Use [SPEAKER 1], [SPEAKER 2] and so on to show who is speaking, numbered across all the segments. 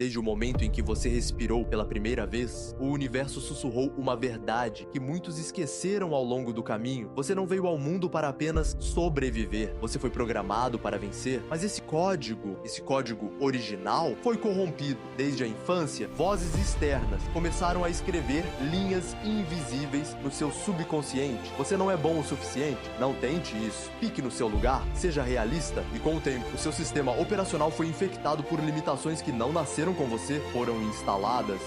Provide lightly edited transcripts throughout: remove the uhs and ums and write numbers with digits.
[SPEAKER 1] Desde o momento em que você respirou pela primeira vez, o universo sussurrou uma verdade que muitos esqueceram ao longo do caminho. Você não veio ao mundo para apenas sobreviver. Você foi programado para vencer, mas esse código original, foi corrompido. Desde a infância, vozes externas começaram a escrever linhas invisíveis no seu subconsciente. Você não é bom o suficiente? Não tente isso. Fique no seu lugar, seja realista e com o tempo, o seu sistema operacional foi infectado por limitações que não nasceram com você, foram instaladas.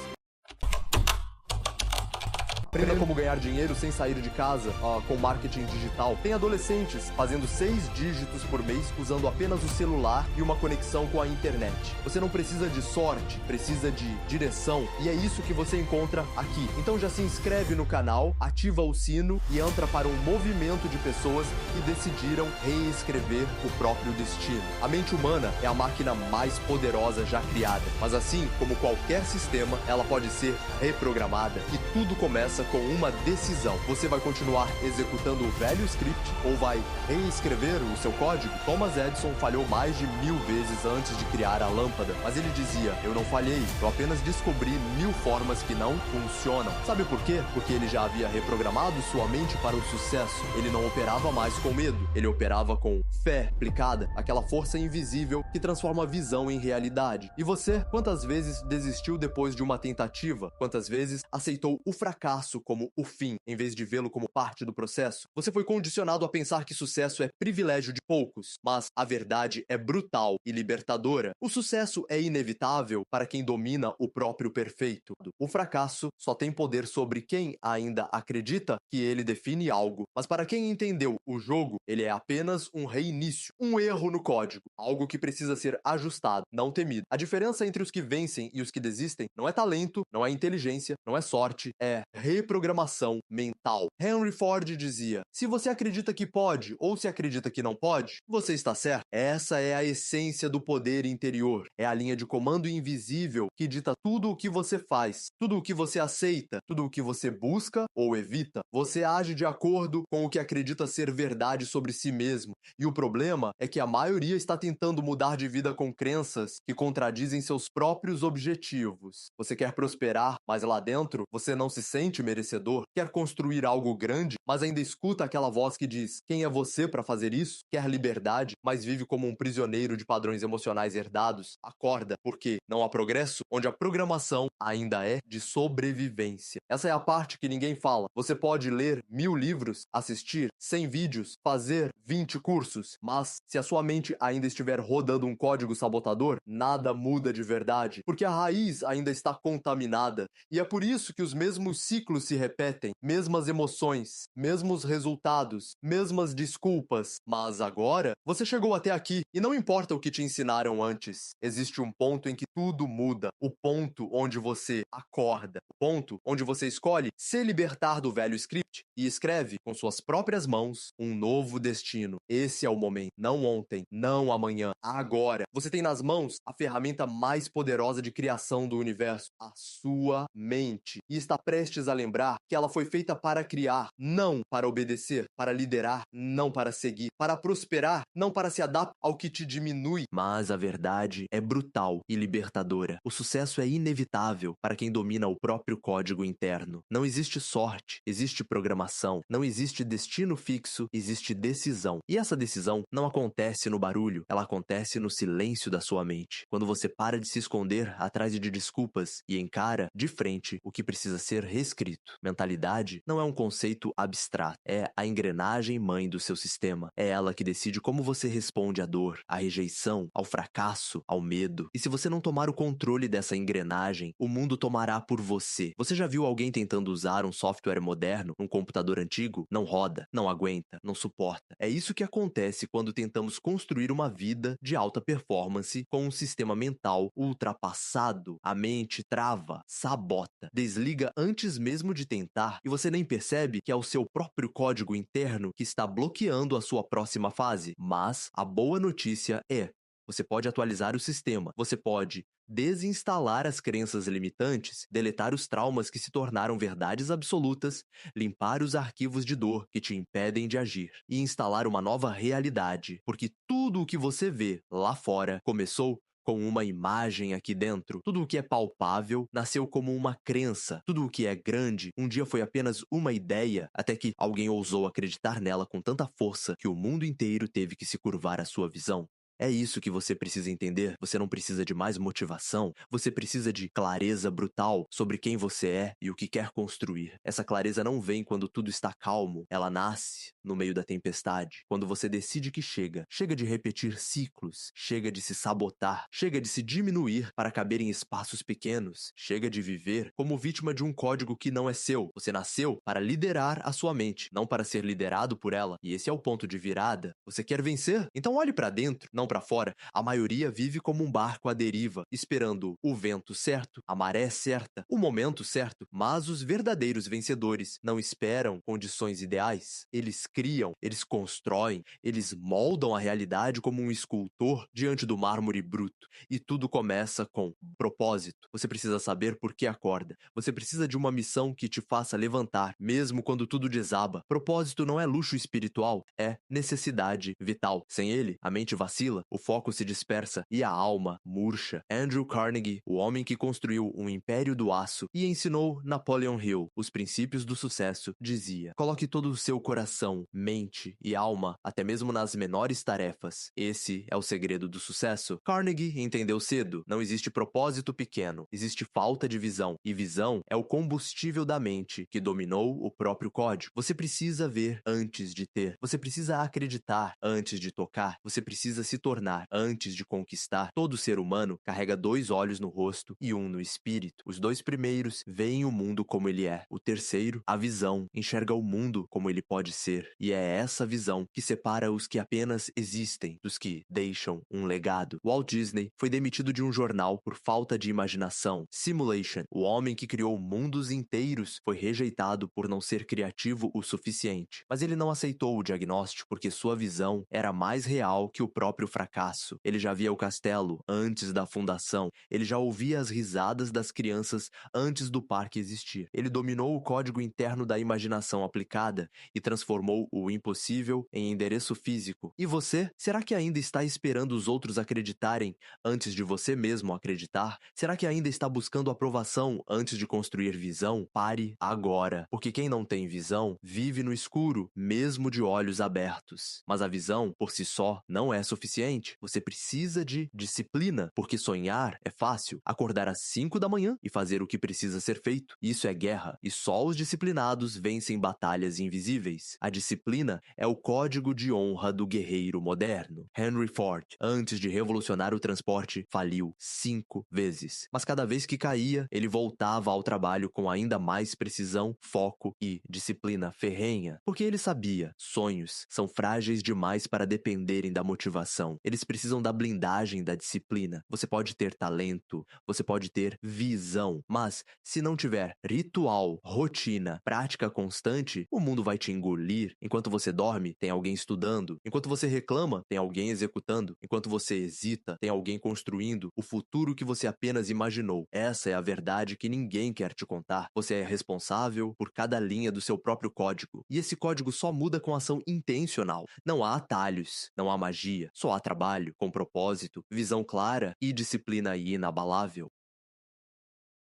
[SPEAKER 1] Aprenda como ganhar dinheiro sem sair de casa com marketing digital. Tem adolescentes fazendo 6 dígitos por mês usando apenas o celular e uma conexão com a internet. Você não precisa de sorte, precisa de direção, e é isso que você encontra aqui. Então já se inscreve no canal, ativa o sino e entra para um movimento de pessoas que decidiram reescrever o próprio destino. A mente humana é a máquina mais poderosa já criada, mas assim como qualquer sistema, ela pode ser reprogramada e tudo começa com uma decisão. Você vai continuar executando o velho script ou vai reescrever o seu código? Thomas Edison falhou mais de 1000 vezes antes de criar a lâmpada, mas ele dizia: eu não falhei, eu apenas descobri 1000 formas que não funcionam. Sabe por quê? Porque ele já havia reprogramado sua mente para o sucesso. Ele não operava mais com medo, ele operava com fé aplicada, aquela força invisível que transforma a visão em realidade. E você, quantas vezes desistiu depois de uma tentativa? Quantas vezes aceitou o fracasso como o fim, em vez de vê-lo como parte do processo? Você foi condicionado a pensar que sucesso é privilégio de poucos, mas a verdade é brutal e libertadora. O sucesso é inevitável para quem domina o próprio perfeito. O fracasso só tem poder sobre quem ainda acredita que ele define algo, mas para quem entendeu o jogo, ele é apenas um reinício, um erro no código, algo que precisa ser ajustado, não temido. A diferença entre os que vencem e os que desistem não é talento, não é inteligência, não é sorte, é reprogramação mental. Henry Ford dizia: se você acredita que pode ou se acredita que não pode, você está certo. Essa é a essência do poder interior. É a linha de comando invisível que dita tudo o que você faz, tudo o que você aceita, tudo o que você busca ou evita. Você age de acordo com o que acredita ser verdade sobre si mesmo. E o problema é que a maioria está tentando mudar de vida com crenças que contradizem seus próprios objetivos. Você quer prosperar, mas lá dentro você não se sente merecedor? Quer construir algo grande, mas ainda escuta aquela voz que diz: quem é você para fazer isso? Quer liberdade, mas vive como um prisioneiro de padrões emocionais herdados? Acorda, porque não há progresso onde a programação ainda é de sobrevivência. Essa é a parte que ninguém fala. Você pode ler 1000 livros, assistir 100 vídeos, fazer 20 cursos, mas se a sua mente ainda estiver rodando um código sabotador, nada muda de verdade, porque a raiz ainda está contaminada. E é por isso que os mesmos ciclos se repetem, mesmas emoções, mesmos resultados, mesmas desculpas. Mas agora, você chegou até aqui e não importa o que te ensinaram antes. Existe um ponto em que tudo muda, o ponto onde você acorda, o ponto onde você escolhe se libertar do velho script e escreve com suas próprias mãos um novo destino. Esse é o momento, não ontem, não amanhã, agora. Você tem nas mãos a ferramenta mais poderosa de criação do universo, a sua mente, e está prestes a lembrar que ela foi feita para criar, não para obedecer, para liderar, não para seguir, para prosperar, não para se adaptar ao que te diminui. Mas a verdade é brutal e libertadora. O sucesso é inevitável para quem domina o próprio código interno. Não existe sorte, existe programação. Não existe destino fixo, existe decisão. E essa decisão não acontece no barulho, ela acontece no silêncio da sua mente. Quando você para de se esconder atrás de desculpas e encara de frente o que precisa ser reescrito. Mentalidade não é um conceito abstrato, é a engrenagem mãe do seu sistema. É ela que decide como você responde à dor, à rejeição, ao fracasso, ao medo. E se você não tomar o controle dessa engrenagem, o mundo tomará por você. Você já viu alguém tentando usar um software moderno num computador antigo? Não roda, não aguenta, não suporta. É isso que acontece quando tentamos construir uma vida de alta performance com um sistema mental ultrapassado. A mente trava, sabota, desliga antes mesmo de tentar e você nem percebe que é o seu próprio código interno que está bloqueando a sua próxima fase. Mas a boa notícia é: você pode atualizar o sistema, você pode desinstalar as crenças limitantes, deletar os traumas que se tornaram verdades absolutas, limpar os arquivos de dor que te impedem de agir e instalar uma nova realidade, porque tudo o que você vê lá fora começou com uma imagem aqui dentro. Tudo o que é palpável nasceu como uma crença. Tudo o que é grande um dia foi apenas uma ideia, até que alguém ousou acreditar nela com tanta força que o mundo inteiro teve que se curvar à sua visão. É isso que você precisa entender. Você não precisa de mais motivação, você precisa de clareza brutal sobre quem você é e o que quer construir. Essa clareza não vem quando tudo está calmo, ela nasce no meio da tempestade. Quando você decide que chega. Chega de repetir ciclos, chega de se sabotar, chega de se diminuir para caber em espaços pequenos, chega de viver como vítima de um código que não é seu. Você nasceu para liderar a sua mente, não para ser liderado por ela. E esse é o ponto de virada. Você quer vencer? Então olhe para dentro, não para fora. A maioria vive como um barco à deriva, esperando o vento certo, a maré certa, o momento certo. Mas os verdadeiros vencedores não esperam condições ideais. Eles criam, eles constroem, eles moldam a realidade como um escultor diante do mármore bruto. E tudo começa com propósito. Você precisa saber por que acorda. Você precisa de uma missão que te faça levantar, mesmo quando tudo desaba. Propósito não é luxo espiritual, é necessidade vital. Sem ele, a mente vacila, o foco se dispersa e a alma murcha. Andrew Carnegie, o homem que construiu um império do aço e ensinou Napoleon Hill os princípios do sucesso, dizia: coloque todo o seu coração, mente e alma, até mesmo nas menores tarefas. Esse é o segredo do sucesso. Carnegie entendeu cedo: não existe propósito pequeno, existe falta de visão. E visão é o combustível da mente que dominou o próprio código. Você precisa ver antes de ter. Você precisa acreditar antes de tocar. Você precisa se tornar antes de conquistar. Todo ser humano carrega 2 olhos no rosto e um no espírito. Os 2 primeiros veem o mundo como ele é. O terceiro, a visão, enxerga o mundo como ele pode ser. E é essa visão que separa os que apenas existem dos que deixam um legado. Walt Disney foi demitido de um jornal por falta de imaginação. Simulation, o homem que criou mundos inteiros, foi rejeitado por não ser criativo o suficiente. Mas ele não aceitou o diagnóstico porque sua visão era mais real que o próprio fracasso. Ele já via o castelo antes da fundação. Ele já ouvia as risadas das crianças antes do parque existir. Ele dominou o código interno da imaginação aplicada e transformou o impossível em endereço físico. E você? Será que ainda está esperando os outros acreditarem antes de você mesmo acreditar? Será que ainda está buscando aprovação antes de construir visão? Pare agora, porque quem não tem visão vive no escuro, mesmo de olhos abertos. Mas a visão, por si só, não é suficiente. Você precisa de disciplina, porque sonhar é fácil. Acordar às 5 da manhã e fazer o que precisa ser feito. Isso é guerra, e só os disciplinados vencem batalhas invisíveis. A disciplina é o código de honra do guerreiro moderno. Henry Ford, antes de revolucionar o transporte, faliu 5 vezes. Mas cada vez que caía, ele voltava ao trabalho com ainda mais precisão, foco e disciplina ferrenha. Porque ele sabia, sonhos são frágeis demais para dependerem da motivação. Eles precisam da blindagem da disciplina. Você pode ter talento, você pode ter visão, mas se não tiver ritual, rotina, prática constante, o mundo vai te engolir. Enquanto você dorme, tem alguém estudando. Enquanto você reclama, tem alguém executando. Enquanto você hesita, tem alguém construindo o futuro que você apenas imaginou. Essa é a verdade que ninguém quer te contar. Você é responsável por cada linha do seu próprio código. E esse código só muda com ação intencional. Não há atalhos, não há magia, só há trabalho, com propósito, visão clara e disciplina inabalável.